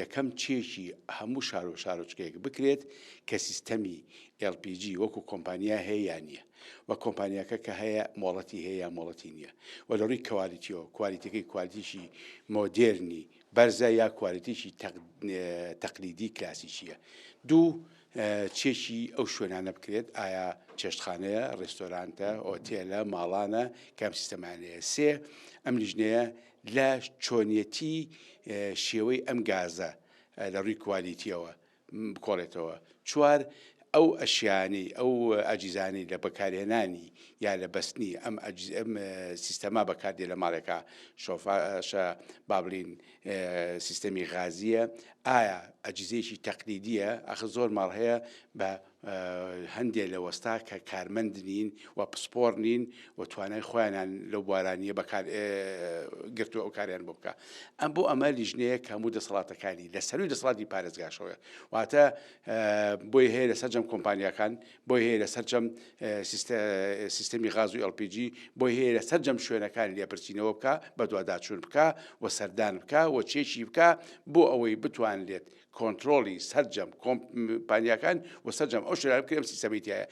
یەکەم چێشی هەموو شار و شارۆچکەیەک بکرێت کە سیستەمی LPG وەکو کۆمپانیا هەیە یان نییە و کۆمپانیاکە کە هەیە مۆڵەتی هەیە یا مۆڵەتی نییە و لە ڕووی کوالیتیەوە کوالیتەکەی کوالیتیشی مۆدێرنی بەرزە یا کوالیتیشی تەقلیدی کلاسیکیە. دوو چێشی ئەو شوێنانە بکرێت ئایا چێشتخانەیە، ڕێستۆرانتە، ئۆتێلە، ماڵانە کام سیستەمانەیە. سێ ئەم لیژنەیە لە چۆنیەتی شێوەی ئەم گازە لە ڕووی کوالیتیەوە بکۆڵێتەوە. چوار ئەو ئەشیانەی ئەو ئەجیزانەی لە بەکارهێنانی یا لە بەستنی ئەم سیستەما بەکاردێ لە ماڵێکە شۆفاشە با بڵین سیستەمی غازیە ئایا ئەجیزەیەکی تەقلیدیە ئەخە زۆر ماڵ هەیە بە هەندێک لە وەستا کە کارمەند نین و پسپۆڕ نین و توانای خۆیانان لەو بوارانیە بەکار گرتووە ئەو کاریان بۆ بکە. ئەم بۆ ئەمە لیژنەیە کە هەموو دەسەڵاتەکانی لە سەروی دەسەڵاتی پارێزگاشەوە واتە بۆی هەیە لە سەرجەم کۆمپانیاکان، بۆی هەیە لە سەرجەم سیستەمی غاز و LPG، بۆی هەیە لە سەرجەم شوێنەکان لێپرسینەوە بکە، بە دوواداچوون بکە و سەردان بکە و چێشی بکە بۆ ئەوەی بتوانێت کۆنتترۆلی سەرجەم کۆمپانیاکان و سەرجەم ئەو شوێنە بکرێن سیستەمیتیایە.